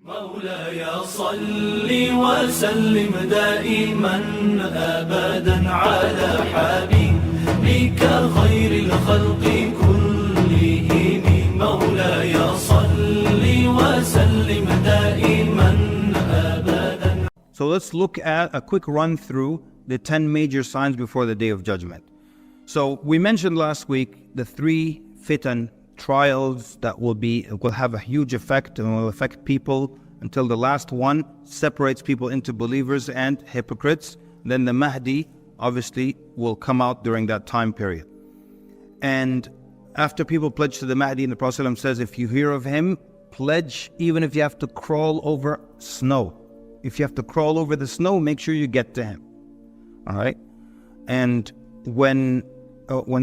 مولاي صل وسلم دائما أبدا على حبيبك خير الخلق كلهم مولاي صل وسلم دائما أبدا. So let's look at a quick run through the 10 major signs before the Day of Judgment. So we mentioned last week the 3 fitan, trials that will have a huge effect and will affect people until the last one separates people into believers and hypocrites. Then the Mahdi obviously will come out during that time period. And after people pledge to the Mahdi, and the Prophet ﷺ says, if you hear of him, pledge even if you have to crawl over snow. If you have to crawl over the snow, make sure you get to him. All right? And when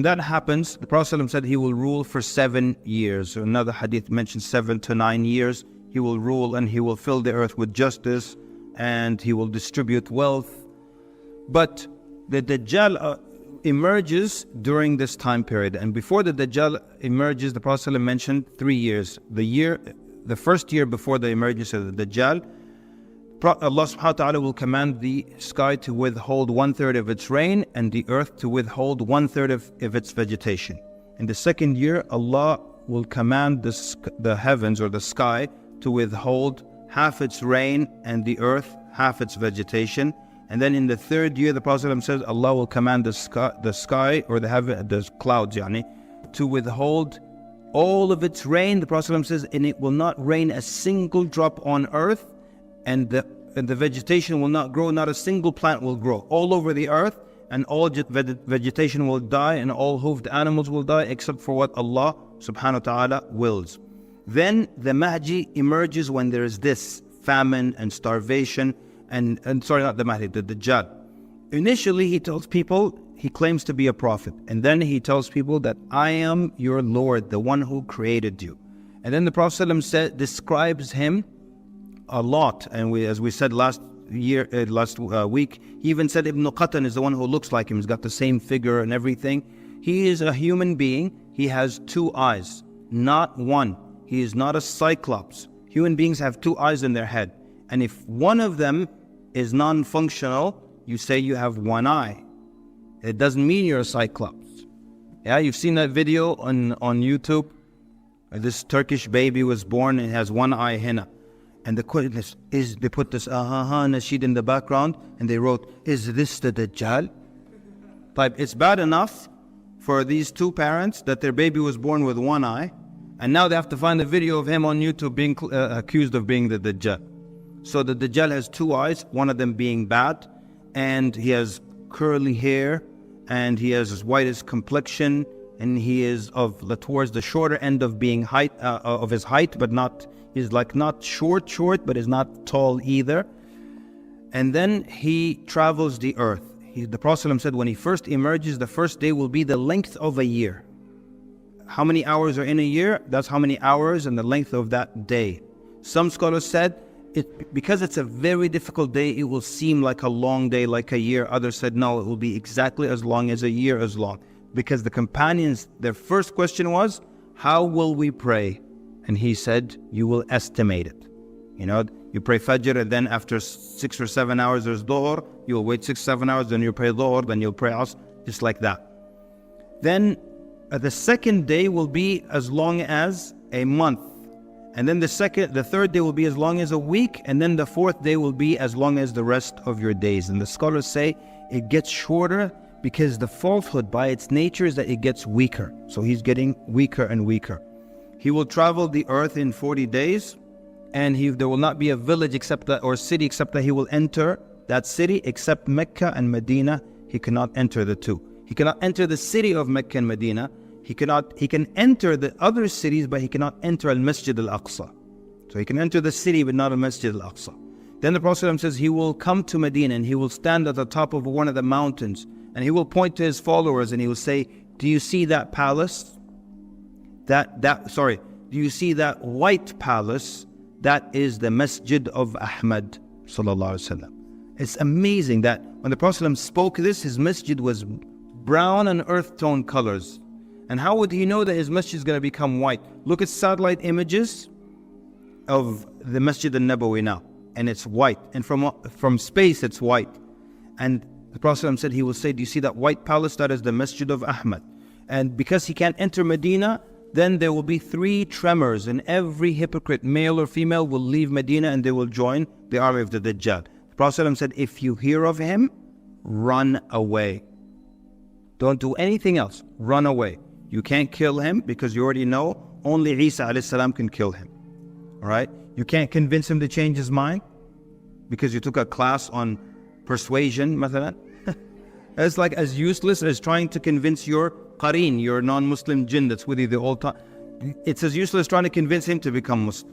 that happens, the Prophet ﷺ said he will rule for 7 years. Another hadith mentions 7 to 9 years. He will rule and he will fill the earth with justice and he will distribute wealth. But the Dajjal emerges during this time period. And before the Dajjal emerges, the Prophet ﷺ mentioned 3 years. The first year before the emergence of the Dajjal, Allah subhanahu wa ta'ala will command the sky to withhold 1/3 of its rain and the earth to withhold 1/3 of its vegetation. In the second year, Allah will command the heavens or the sky to withhold half its rain and the earth half its vegetation. And then in the third year, the Prophet ﷺ says Allah will command the sky or the clouds to withhold all of its rain. The Prophet ﷺ says, and it will not rain a single drop on earth, and the vegetation will not grow, not a single plant will grow all over the earth, and all vegetation will die, and all hoofed animals will die, except for what Allah subhanahu wa ta'ala wills. Then the Mahdi emerges when there is this famine and starvation, and sorry, not the Mahdi, the Dajjal. Initially, he tells people he claims to be a prophet, and then he tells people that I am your Lord, the one who created you. And then the Prophet ﷺ describes him a lot, and as we said last week, he even said Ibn Qatan is the one who looks like him. He's got the same figure and everything. He is a human being. He has 2 eyes, not one. He is not a cyclops. Human beings have 2 eyes in their head, and if one of them is non-functional, you say you have 1 eye. It doesn't mean you're a cyclops. Yeah, you've seen that video on YouTube. This Turkish baby was born and has 1 eye henna. And the question is, they put this nasheed in the background and they wrote, is this the Dajjal? It's bad enough for these 2 parents that their baby was born with 1 eye, and now they have to find a video of him on YouTube being accused of being the Dajjal. So the Dajjal has 2 eyes, one of them being bad, and he has curly hair, and he has as white as complexion, and he is towards the shorter end of being of his height, but not. He's like not short, but is not tall either. And then he travels the earth. The Prophet ﷺ said when he first emerges, the first day will be the length of a year. How many hours are in a year? That's how many hours and the length of that day. Some scholars said, because it's a very difficult day, it will seem like a long day, like a year. Others said, no, it will be exactly as long as a year as long. Because the companions, their first question was, how will we pray? And he said, you will estimate it. You pray Fajr, and then after 6 or 7 hours there's Dhuhr. You will wait 6 or 7 hours, then you'll pray Dhuhr, then you'll pray Asr, just like that. Then the second day will be as long as a month. And then the third day will be as long as a week. And then the fourth day will be as long as the rest of your days. And the scholars say it gets shorter because the falsehood by its nature is that it gets weaker. So he's getting weaker and weaker. He will travel the earth in 40 days, and there will not be a village or city except that he will enter that city, except Mecca and Medina. He cannot enter the 2. He cannot enter the city of Mecca and Medina. He can enter the other cities, but he cannot enter al-Masjid al-Aqsa. So he can enter the city, but not al-Masjid al-Aqsa. Then the Prophet ﷺ says he will come to Medina, and he will stand at the top of one of the mountains, and he will point to his followers, and he will say, do you see that palace? Do you see that white palace? That is the Masjid of Ahmad sallallahu alaihi wasallam. It's amazing that when the Prophet ﷺ spoke this, his masjid was brown and earth tone colors. And how would he know that his masjid is going to become white? Look at satellite images of the Masjid al-Nabawi now, and it's white. And from space, it's white. And the Prophet said, he will say, do you see that white palace? That is the Masjid of Ahmad. And because he can't enter Medina, then there will be 3 tremors, and every hypocrite, male or female, will leave Medina and they will join the army of the Dajjal. The Prophet said, if you hear of him, run away. Don't do anything else. Run away. You can't kill him because you already know only Isa alayhi salam can kill him. All right? You can't convince him to change his mind because you took a class on persuasion, mathalan. It's like as useless as trying to convince your qareen, your non-Muslim jinn that's with you the whole time. It's as useless as trying to convince him to become Muslim.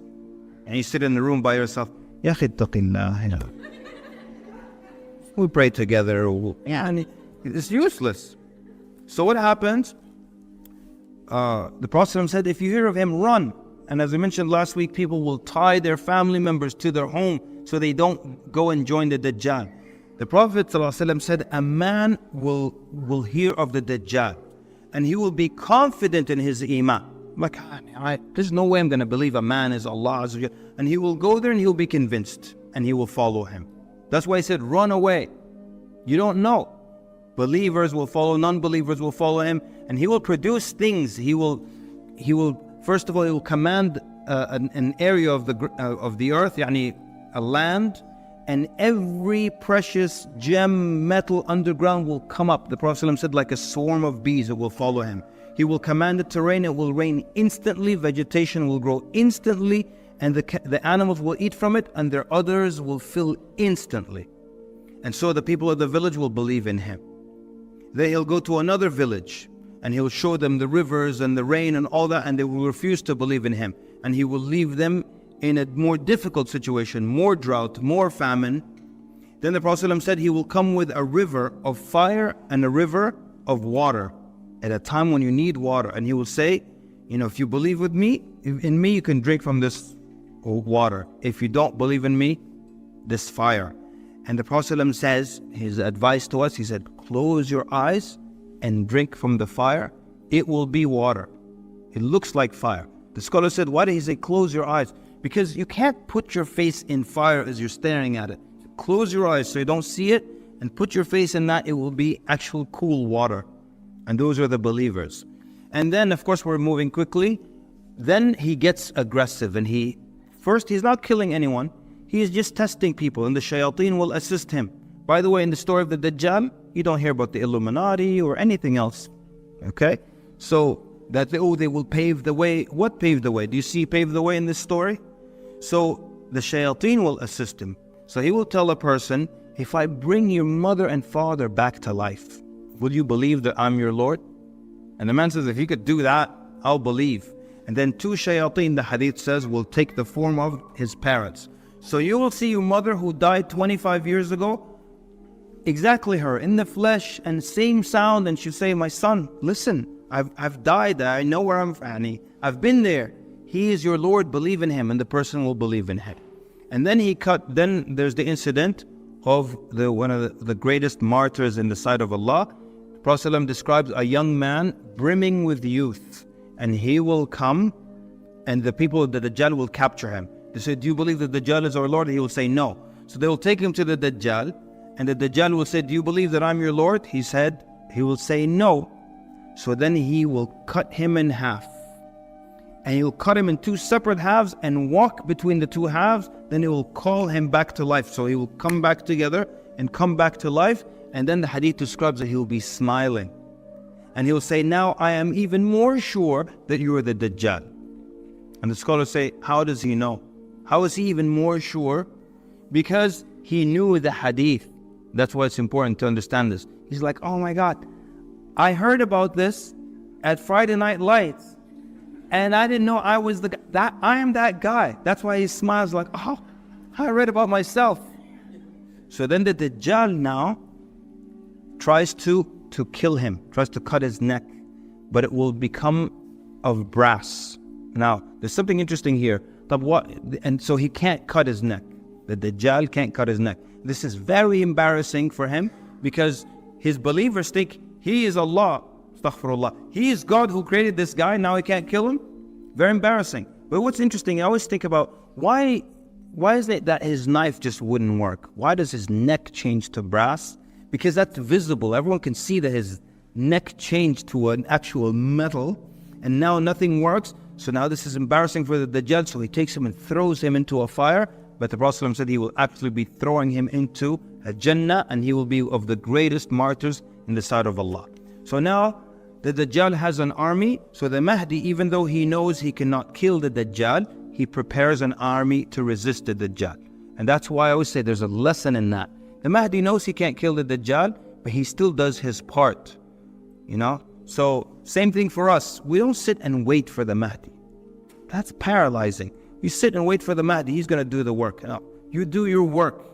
And you sit in the room by yourself. Ya akhi ittaqillah. We pray together. It's useless. So what happens? The Prophet said, if you hear of him, run. And as I mentioned last week, people will tie their family members to their home so they don't go and join the Dajjal. The Prophet ﷺ said, a man will hear of the Dajjal and he will be confident in his iman. Like, there's no way I'm going to believe a man is Allah Azza wa Jalla. And he will go there and he'll be convinced and he will follow him. That's why he said, run away. You don't know. Believers will follow, non-believers will follow him, and he will produce things. He will first of all, he will command an area of the earth, yani a land, and every precious gem, metal underground will come up. The Prophet ﷺ said, like a swarm of bees, it will follow him. He will command it to rain, it will rain instantly, vegetation will grow instantly, and the animals will eat from it, and their udders will fill instantly. And so the people of the village will believe in him. Then he'll go to another village, and he'll show them the rivers and the rain and all that, and they will refuse to believe in him. And he will leave them in a more difficult situation, more drought, more famine. Then the Prophet ﷺ said he will come with a river of fire and a river of water at a time when you need water. And he will say, if you believe in me, you can drink from this water. If you don't believe in me, this fire. And the Prophet ﷺ says, his advice to us, he said, close your eyes and drink from the fire. It will be water. It looks like fire. The scholar said, why did he say close your eyes? Because you can't put your face in fire as you're staring at it. Close your eyes so you don't see it and put your face in that. It will be actual cool water. And those are the believers. And then, of course, we're moving quickly. Then he gets aggressive and he's not killing anyone. He is just testing people and the shayateen will assist him. By the way, in the story of the Dajjal, you don't hear about the Illuminati or anything else. Okay? So that they will pave the way. What paved the way? Do you see pave the way in this story? So the shayateen will assist him. So he will tell a person, if I bring your mother and father back to life, will you believe that I'm your Lord? And the man says, if you could do that, I'll believe. And then 2 shayateen, the hadith says, will take the form of his parents. So you will see your mother who died 25 years ago, exactly her, in the flesh and same sound, and she'll say, my son, listen, I've died, I know where I'm from, I've been there. He is your Lord, believe in him, and the person will believe in him. And then then there's the incident of one of the greatest martyrs in the sight of Allah. The Prophet ﷺ describes a young man brimming with youth, and he will come, and the people of the Dajjal will capture him. They say, do you believe that Dajjal is our Lord? He will say, no. So they will take him to the Dajjal, and the Dajjal will say, do you believe that I'm your Lord? He will say, no. So then he will cut him in half. And he will cut him in 2 separate halves and walk between the 2 halves. Then he will call him back to life. So he will come back together and come back to life. And then the hadith describes that he will be smiling. And he will say, now I am even more sure that you are the Dajjal. And the scholars say, how does he know? How is he even more sure? Because he knew the hadith. That's why it's important to understand this. He's like, oh my God, I heard about this at Friday Night Lights, and I didn't know I was I am that guy. That's why he smiles like, oh, I read about myself. So then the Dajjal now tries to kill him, tries to cut his neck, but it will become of brass. Now, there's something interesting here. And so he can't cut his neck. The Dajjal can't cut his neck. This is very embarrassing for him because his believers think he is Allah. Astaghfirullah. He is God who created this guy. Now he can't kill him. Very embarrassing. But what's interesting, I always think about why why is it that his knife just wouldn't work? Why does his neck change to brass? Because that's visible. Everyone can see that his neck changed to an actual metal, and now nothing works. So now this is embarrassing for the Dajjal, so he takes him and throws him into a fire. But the Prophet said he will actually be throwing him into a Jannah, and he will be of the greatest martyrs in the sight of Allah. So now the Dajjal has an army. So the Mahdi, even though he knows he cannot kill the Dajjal, he prepares an army to resist the Dajjal. And that's why I always say there's a lesson in that. The Mahdi knows he can't kill the Dajjal, but he still does his part. You know? So same thing for us. We don't sit and wait for the Mahdi. That's paralyzing. You sit and wait for the Mahdi, he's going to do the work. No, you do your work.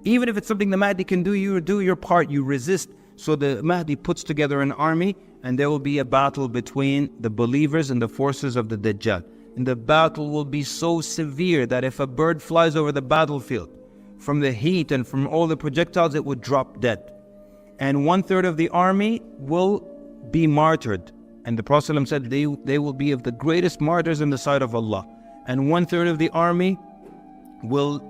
Even if it's something the Mahdi can do, you do your part, you resist. So the Mahdi puts together an army, and there will be a battle between the believers and the forces of the Dajjal. And the battle will be so severe that if a bird flies over the battlefield, from the heat and from all the projectiles, it would drop dead. And 1/3 of the army will be martyred. And the Prophet ﷺ said they will be of the greatest martyrs in the sight of Allah. And 1/3 of the army will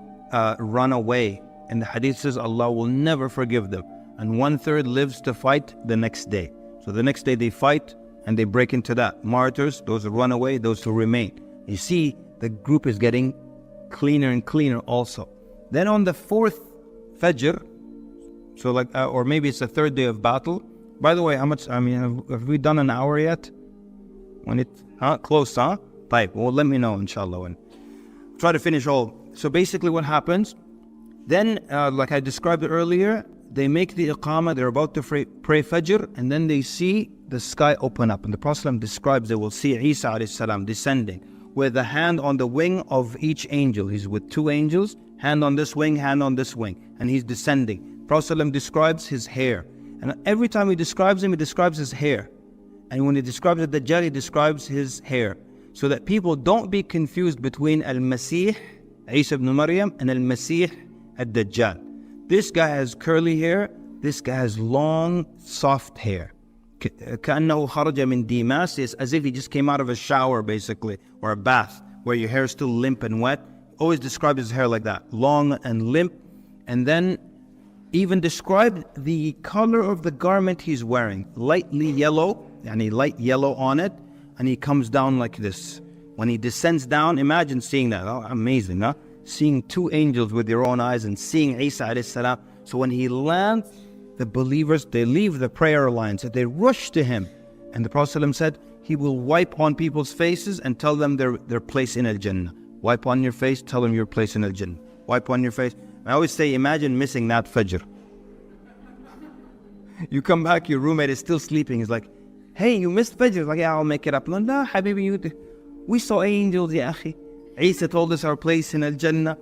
run away. And the hadith says Allah will never forgive them. And 1/3 lives to fight the next day. So the next day they fight and they break into that. Martyrs, those who run away, those who remain. You see, the group is getting cleaner and cleaner also. Then on the 4th Fajr, so like, or maybe it's the 3rd day of battle. By the way, how much, have we done an hour yet? When it, close, huh? Type. Well, let me know, inshallah. And try to finish all. So basically what happens, then, like I described it earlier, they make the Iqamah, they're about to pray Fajr, and then they see the sky open up. And the Prophet describes they will see Isa alayhi salam descending with a hand on the wing of each angel. He's with 2 angels, hand on this wing, hand on this wing, and he's descending. Prophet describes his hair. And every time he describes him, he describes his hair. And when he describes the Dajjal, he describes his hair. So that people don't be confused between Al-Masih, Isa ibn Maryam, and Al-Masih, Al-Dajjal. This guy has curly hair. This guy has long, soft hair. كأنه خرج من ديماس. It's as if he just came out of a shower, basically, or a bath, where your hair is still limp and wet. Always describe his hair like that, long and limp. And then even describe the color of the garment he's wearing, lightly yellow, and light yellow on it, and he comes down like this. When he descends down, imagine seeing that. Oh, amazing, huh? Seeing 2 angels with your own eyes and seeing Isa alayhi salam. So when he lands, the believers, they leave the prayer lines, they rush to him. And the Prophet ﷺ said, he will wipe on people's faces and tell them their place in Al-Jannah. Wipe on your face, tell them your place in Al-Jannah. Wipe on your face. I always say, imagine missing that Fajr. You come back, your roommate is still sleeping. He's like, hey, you missed Fajr. He's like, yeah, I'll make it up. No, Habibi, we saw angels, ya akhi. Isa told us our place in Al-Jannah.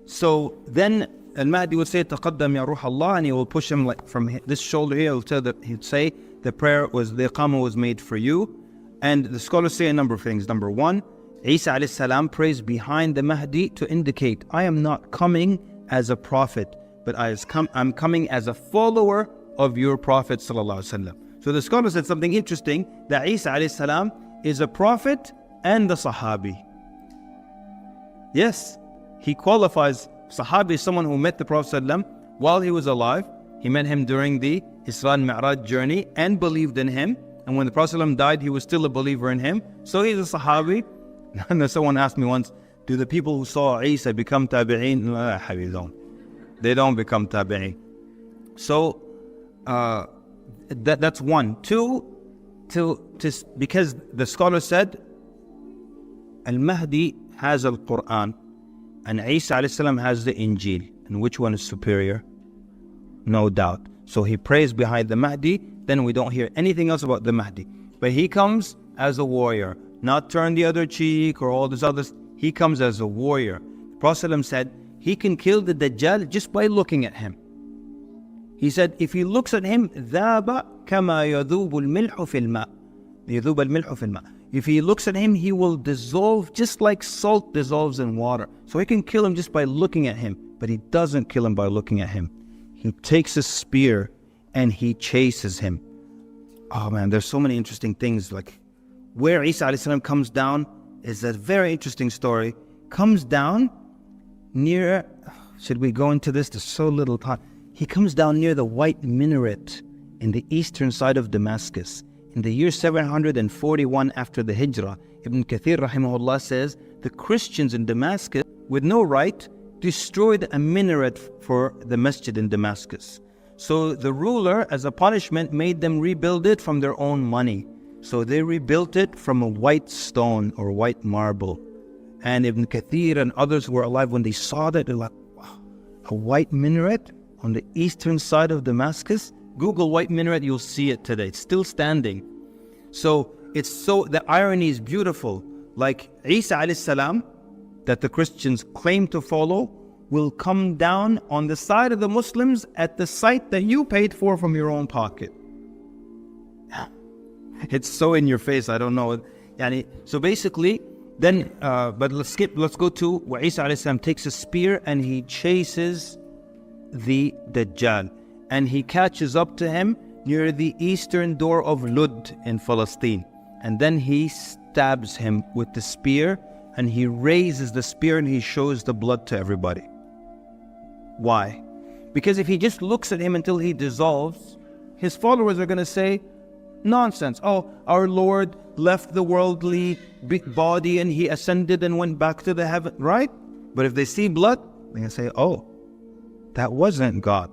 So then Al-Mahdi would say, Taqaddam ya Ruh Allah, and he will push him like from this shoulder here. He'd say, the Iqamah was made for you. And the scholars say a number of things. Number 1, Isa alayhi salam prays behind the Mahdi to indicate, I am not coming as a prophet, but I'm coming as a follower of your Prophet sallallahu alaihi wasallam. So the scholar said something interesting, that Isa alayhi salam is a prophet and a Sahabi. Yes, he qualifies. Sahabi is someone who met the Prophet ﷺ while he was alive. He met him during the Isra and Mi'raj journey and believed in him. And when the Prophet ﷺ died, he was still a believer in him. So he's a Sahabi. And someone asked me once, do the people who saw Isa become tabi'een? No, they don't become tabi'een. So that's 1. 2, because the scholar said, Al-Mahdi has al-Qur'an and Isa alayhi salam has the Injil. And which one is superior? No doubt. So he prays behind the Mahdi, then we don't hear anything else about the Mahdi. But he comes as a warrior, not turn the other cheek or all this others. He comes as a warrior. The Prophet ﷺ said he can kill the Dajjal just by looking at him. He said if he looks at him, ذَابَ كَمَا يَذُوبُ الْمِلْحُ فِي الْمَاءِ يَذُوبَ الْمِلْحُ فِي الْمَاءِ. If he looks at him, he will dissolve just like salt dissolves in water. So he can kill him just by looking at him. But he doesn't kill him by looking at him. He takes a spear and he chases him. Oh man, there's so many interesting things. Like where Isa alayhi salam comes down is a very interesting story. Comes down near, should we go into this? There's so little time. He comes down near the white minaret in the eastern side of Damascus. In the year 741 after the Hijrah, Ibn Kathir rahimahullah says, the Christians in Damascus, with no right, destroyed a minaret for the masjid in Damascus. So the ruler, as a punishment, made them rebuild it from their own money. So they rebuilt it from a white stone or white marble. And Ibn Kathir and others who were alive, when they saw that, they're like, wow, a white minaret on the eastern side of Damascus? Google white minaret, you'll see it today. It's still standing. So the irony is beautiful. Like Isa alayhi salam, that the Christians claim to follow, will come down on the side of the Muslims at the site that you paid for from your own pocket. It's so in your face, I don't know. So basically, then, but let's go to where Isa alayhi salam takes a spear and he chases the Dajjal. And he catches up to him near the eastern door of Lud in Palestine. And then he stabs him with the spear, and he raises the spear and he shows the blood to everybody. Why? Because if he just looks at him until he dissolves, his followers are going to say, nonsense. Oh, our Lord left the worldly body and he ascended and went back to the heaven, right? But if they see blood, they're going to say, oh, that wasn't God.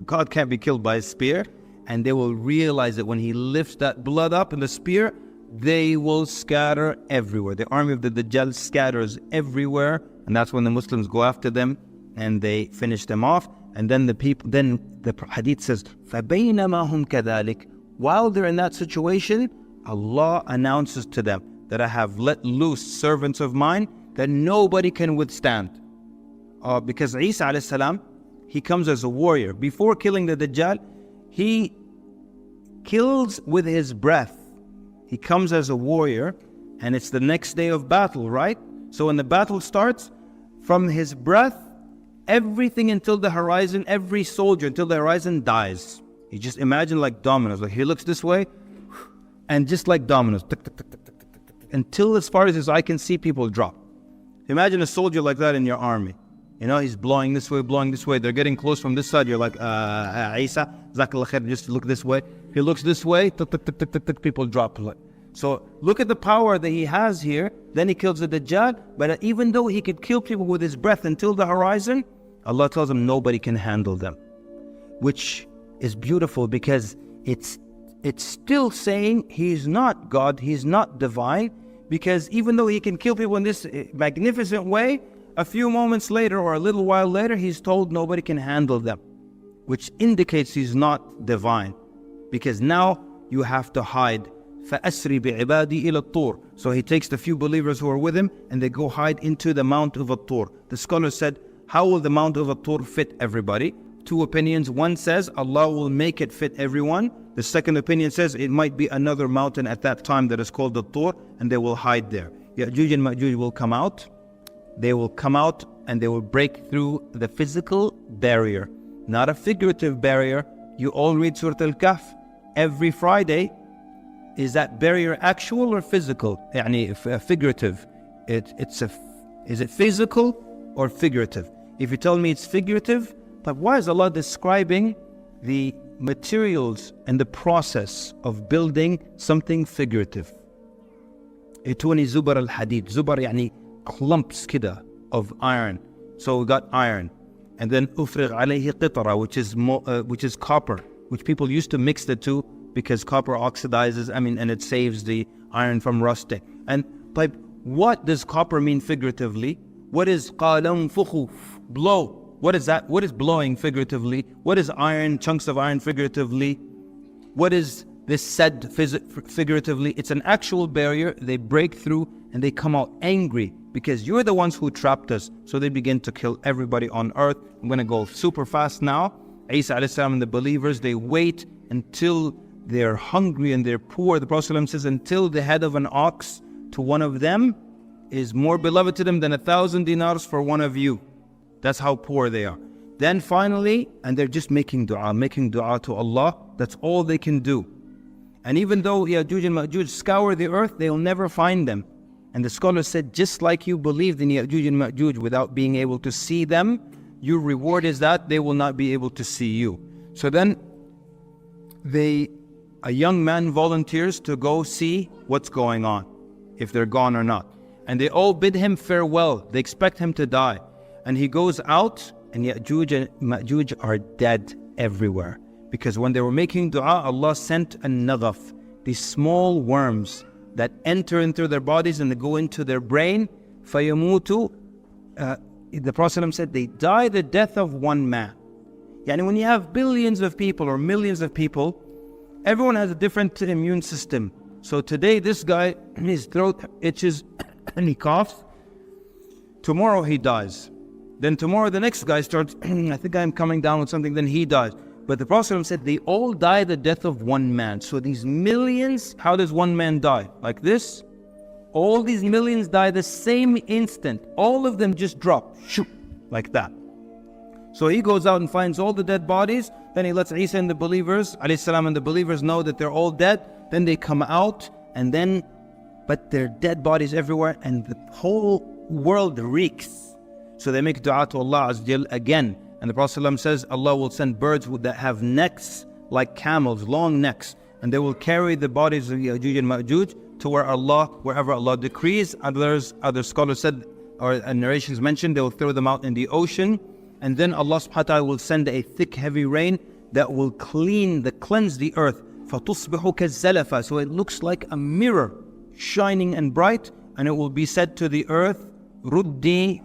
God can't be killed by a spear. And they will realize that when he lifts that blood up in the spear, they will scatter everywhere. The army of the Dajjal scatters everywhere. And that's when the Muslims go after them and they finish them off. And then the hadith says, فَبَيْنَمَا هُمْ كَذَلِكَ. While they're in that situation, Allah announces to them that I have let loose servants of mine that nobody can withstand. Because Isa alayhi salam, he comes as a warrior. Before killing the Dajjal, he kills with his breath. He comes as a warrior, and it's the next day of battle, right? So when the battle starts, from his breath, everything until the horizon, every soldier until the horizon dies. You just imagine like dominoes. Like he looks this way, and just like dominoes, tick, tick, tick, tick, tick, tick, tick, until as far as his eye can see, people drop. Imagine a soldier like that in your army. You know, he's blowing this way. They're getting close from this side. You're like, Isa, Jazakallah khair, just look this way. He looks this way, tick, tick, tick, tick, tick, tick, people drop. So look at the power that he has here. Then he kills the Dajjal. But even though he could kill people with his breath until the horizon, Allah tells him nobody can handle them. Which is beautiful because it's still saying he's not God, he's not divine. Because even though he can kill people in this magnificent way, a few moments later or a little while later, he's told nobody can handle them, which indicates he's not divine. Because now you have to hide. فَأَسْرِ بِعِبَادِي إِلَى الطُّورِ. So he takes the few believers who are with him and they go hide into the Mount of At-Tur. The scholar said, how will the Mount of At-Tur fit everybody? Two opinions. One says Allah will make it fit everyone. The second opinion says it might be another mountain at that time that is called At-Tur, and they will hide there. Yajuj and Majuj will come out. They will come out and they will break through the physical barrier, not a figurative barrier. You all read Surah Al-Kahf every Friday. Is that barrier actual or physical? Figurative. Is it physical or figurative? If you tell me it's figurative, but why is Allah describing the materials and the process of building something figurative? Ituni zubar al-hadid. Zubar yani clumps kida of iron. So we got iron. And then ufriq alayhi qitara, which is copper, which people used to mix the two because copper oxidizes, and it saves the iron from rusting. And like, what does copper mean figuratively? What is qalam fukhu, blow? What is that? What is blowing figuratively? What is iron, chunks of iron figuratively? What is this said figuratively? It's an actual barrier. They break through and they come out angry because you're the ones who trapped us. So they begin to kill everybody on earth. I'm going to go super fast now. Isa alayhi salam and the believers, they wait until they're hungry and they're poor. The Prophet ﷺ says, until the head of an ox to one of them is more beloved to them than 1,000 dinars for one of you. That's how poor they are. Then finally, and they're just making dua to Allah. That's all they can do. And even though Yajuj and Majuj scour the earth, they'll never find them. And the scholar said, just like you believed in Yajuj and Majuj without being able to see them, your reward is that they will not be able to see you. So then a young man volunteers to go see what's going on, if they're gone or not. And they all bid him farewell. They expect him to die. And he goes out, and Yajuj and Majuj are dead everywhere. Because when they were making dua, Allah sent a naghaf, these small worms that enter into their bodies and they go into their brain. فَيَمُوتُ The Prophet said they die the death of one man. Yani when you have billions of people or millions of people, everyone has a different immune system. So today this guy, his throat itches and he coughs. Tomorrow he dies. Then tomorrow the next guy starts, I think I'm coming down with something, then he dies. But the Prophet said they all die the death of one man. So these millions, how does one man die? Like this? All these millions die the same instant. All of them just drop, shoot, like that. So he goes out and finds all the dead bodies. Then he lets Isa and the believers, alayhi salam, and the believers know that they're all dead. Then they come out, and then, but they're dead bodies everywhere, and the whole world reeks. So they make dua to Allah Azza wa Jal again. And the Prophet ﷺ says Allah will send birds that have necks like camels, long necks, and they will carry the bodies of Yajuj and Majuj to wherever Allah decrees. Other scholars said, or narrations mentioned, they will throw them out in the ocean, and then Allah subhanahu wa ta'ala will send a thick heavy rain that will cleanse the earth. فَتُصْبِحُ كَالزَّلَفَ So it looks like a mirror, shining and bright, and it will be said to the earth, رُدِّي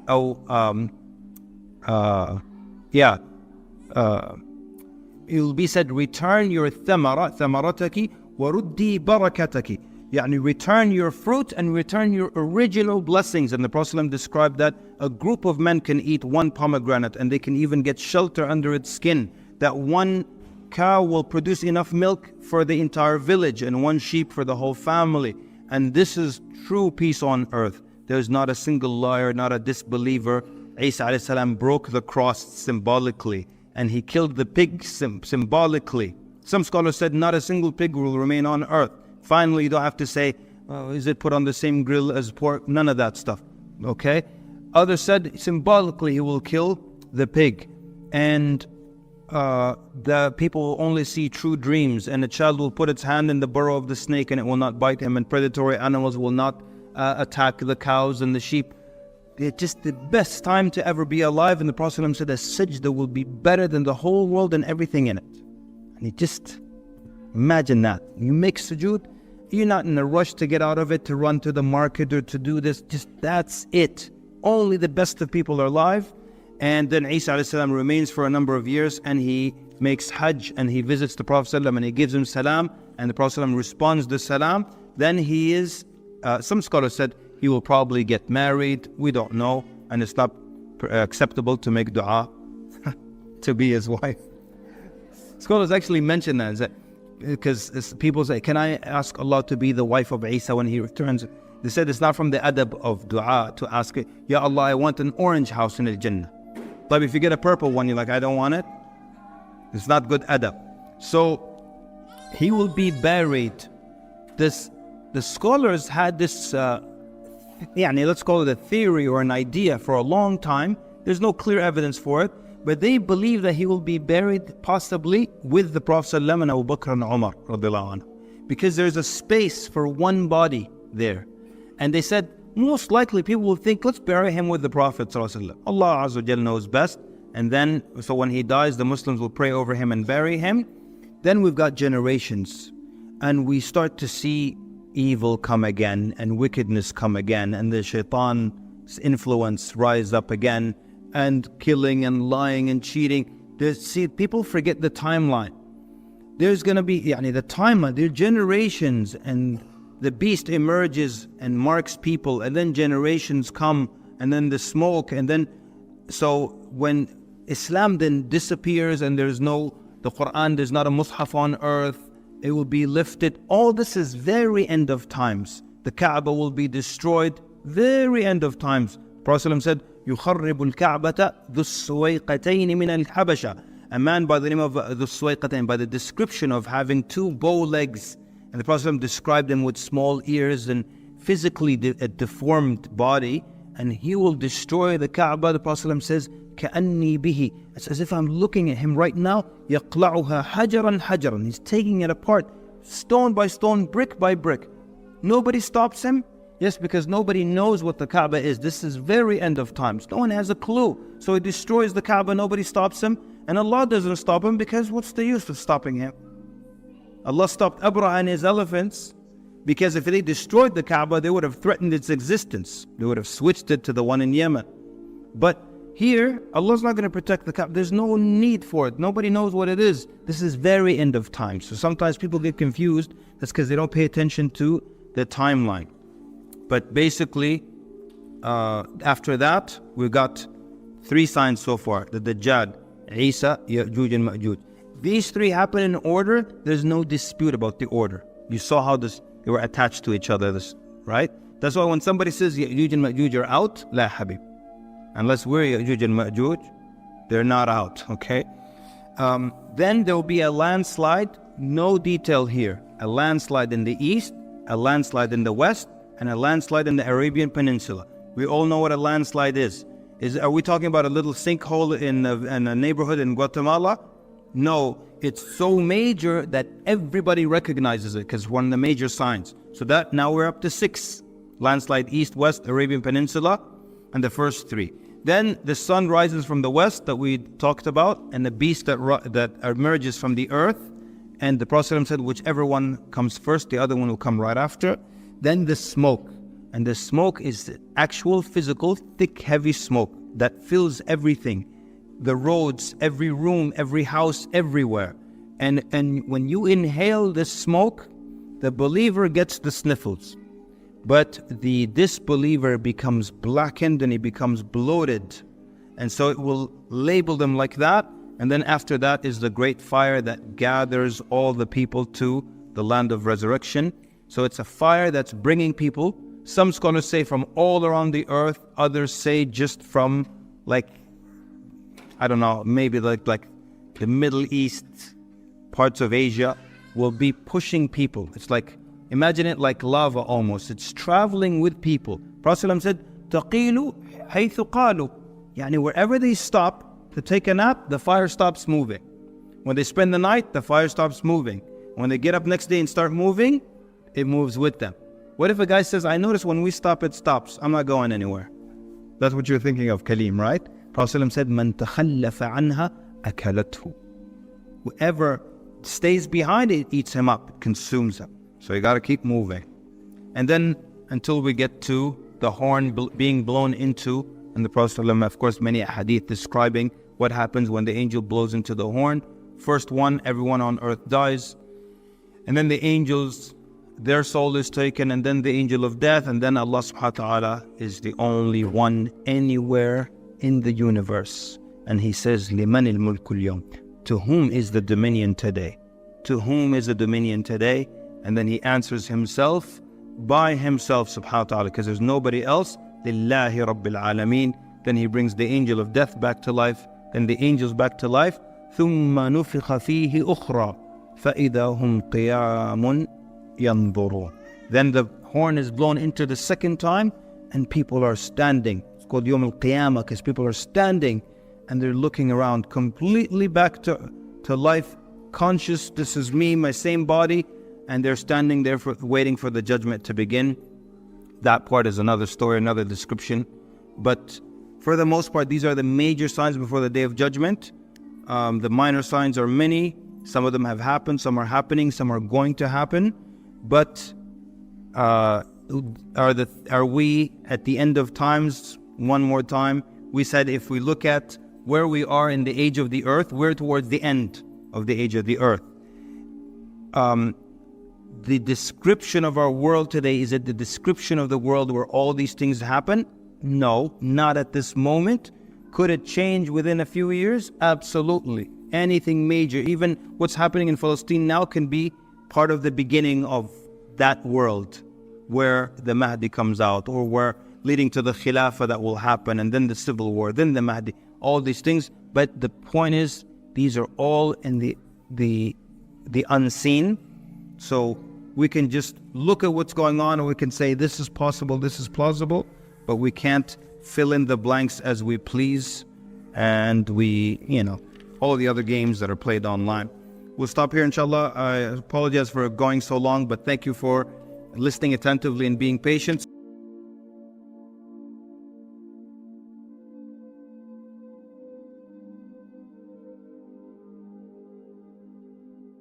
it will be said, return your ثمرتك وردي بركتك. Yani return your fruit and return your original blessings. And the Prophet ﷺ described that a group of men can eat one pomegranate and they can even get shelter under its skin. That one cow will produce enough milk for the entire village and one sheep for the whole family. And this is true peace on earth. There's not a single liar, not a disbeliever. Isa alayhi salam broke the cross symbolically, and he killed the pig symbolically. Some scholars said not a single pig will remain on earth. Finally, you don't have to say, is it put on the same grill as pork? None of that stuff. Okay? Others said symbolically he will kill the pig, and the people will only see true dreams, and a child will put its hand in the burrow of the snake and it will not bite him, and predatory animals will not attack the cows and the sheep. It's just the best time to ever be alive. And the Prophet ﷺ said a sajda will be better than the whole world and everything in it. And you just imagine that. You make sujood, you're not in a rush to get out of it, to run to the market or to do this. Just that's it. Only the best of people are alive. And then Isa alayhi salam remains for a number of years, and he makes hajj and he visits the Prophet ﷺ and he gives him salam, and the Prophet ﷺ responds to salam. Then he is, some scholars said, he will probably get married. We don't know. And it's not acceptable to make dua to be his wife. Scholars actually mention that because people say, can I ask Allah to be the wife of Isa when he returns? They said it's not from the adab of dua to ask, Ya Allah, I want an orange house in al-Jannah. But if you get a purple one, you're like, I don't want it. It's not good adab. So he will be buried. The scholars had this let's call it a theory or an idea for a long time. There's no clear evidence for it, but they believe that he will be buried possibly with the Prophet ﷺ and Abu Bakr and Umar radiallahu anhu, because there's a space for one body there. And they said most likely people will think, let's bury him with the Prophet ﷺ. Allah Azza wa Jalla knows best. And then, so when he dies, the Muslims will pray over him and bury him. Then we've got generations, and we start to see evil come again and wickedness come again, and the shaitan's influence rise up again, and killing and lying and cheating. See, people forget the timeline. There's going to be the timeline, there are generations, and the beast emerges and marks people, and then generations come, and then the smoke, and then so when Islam then disappears and there's no the Qur'an, there's not a mushaf on earth, it will be lifted. All this is very end of times. The Kaaba will be destroyed, very end of times. Prophet ﷺ said, يُخَرِّبُ الْكَعْبَةَ ذُو السُّوَيْقَتَيْنِ مِنَ الْحَبَشَةِ. A man by the name of ذُو السُّوَيْقَتَيْن, by the description of having two bow legs. And the Prophet ﷺ described them with small ears and physically a deformed body, and he will destroy the Kaaba. The Prophet ﷺ says, كَأَنِّي بِهِ. It's as if I'm looking at him right now. يَقْلَعُهَا حَجَرًا حَجَرًا. He's taking it apart, stone by stone, brick by brick. Nobody stops him. Yes, because nobody knows what the Kaaba is. This is very end of times. No one has a clue. So he destroys the Kaaba, nobody stops him. And Allah doesn't stop him, because what's the use of stopping him? Allah stopped Abraha and his elephants, because if they destroyed the Kaaba, they would have threatened its existence. They would have switched it to the one in Yemen. But here, Allah's not going to protect the Kaaba. There's no need for it. Nobody knows what it is. This is very end of time. So sometimes people get confused. That's because they don't pay attention to the timeline. But basically, after that, we got 3 signs so far. The Dajjal, Isa, Yajuj and Majuj. These 3 happen in order. There's no dispute about the order. You saw how they were attached to each other, right? That's why when somebody says Yajuj and Majuj are out, la habib. Unless we're Yajuj and Majuj, they're not out, okay? Then there will be a landslide, no detail here. A landslide in the east, a landslide in the west, and a landslide in the Arabian Peninsula. We all know what a landslide is. Are we talking about a little sinkhole in a neighborhood in Guatemala? No, it's so major that everybody recognizes it, because one of the major signs. So that now we're up to 6. Landslide east, west, Arabian Peninsula, and the first 3. Then the sun rises from the west that we talked about, and the beast that emerges from the earth. And the Prophet said, whichever one comes first, the other one will come right after. Then the smoke. And the smoke is actual physical, thick, heavy smoke that fills everything. The roads, every room, every house, everywhere. And when you inhale this smoke, the believer gets the sniffles. But the disbeliever becomes blackened and he becomes bloated. And so it will label them like that. And then after that is the great fire that gathers all the people to the land of resurrection. So it's a fire that's bringing people. Some scholars say from all around the earth. Others say just from I don't know, maybe like the Middle East, parts of Asia will be pushing people. It's like, imagine it like lava almost. It's traveling with people. Prophet said, تَقِيلُ حَيْثُ قَالُوا. Yani wherever they stop to take a nap, the fire stops moving. When they spend the night, the fire stops moving. When they get up next day and start moving, it moves with them. What if a guy says, I notice when we stop, it stops. I'm not going anywhere. That's what you're thinking of, Kaleem, right? Prophet said, مَنْ تَخَلَّفَ عَنْهَا أَكَلَتْهُ. Whoever stays behind, it eats him up, it consumes him. So you got to keep moving. And then until we get to the horn being blown into, and the Prophet, of course, many hadith describing what happens when the angel blows into the horn. First one, everyone on earth dies. And then the angels, their soul is taken, and then the angel of death, and then Allah subhanahu wa ta'ala is the only one anywhere in the universe. And He says, لِمَنِ الْمُلْكُ الْيَوْمِ. To whom is the dominion today? To whom is the dominion today? And then He answers Himself by Himself subhanahu wa ta'ala, because there's nobody else. لِلَّهِ رَبِّ الْعَالَمِينَ. Then He brings the angel of death back to life, then the angels back to life. ثُمَّ نُفِخَ فِيهِ أُخْرَى فَإِذَا هُمْ قِيَامٌ يَنْظُرُونَ. Then the horn is blown into the second time, and people are standing. It's called Yawm al-Qiyamah, because people are standing and they're looking around, completely back to life, conscious, this is me, my same body, and they're standing there waiting for the judgment to begin. That part is another story, another description. But for the most part, these are the major signs before the Day of Judgment. The minor signs are many. Some of them have happened, some are happening, some are going to happen. But are we at the end of times? One more time, we said if we look at where we are in the age of the earth, we're towards the end of the age of the earth. The description of our world today, is it the description of the world where all these things happen? No, not at this moment. Could it change within a few years? Absolutely. Anything major, even what's happening in Palestine now, can be part of the beginning of that world where the Mahdi comes out, or where leading to the Khilafah that will happen, and then the civil war, then the Mahdi, all these things. But the point is, these are all in the unseen. So We can just look at what's going on and we can say this is possible, this is plausible, but we can't fill in the blanks as we please, and all the other games that are played online. We'll stop here, inshallah. I apologize for going so long, but thank you for listening attentively and being patient.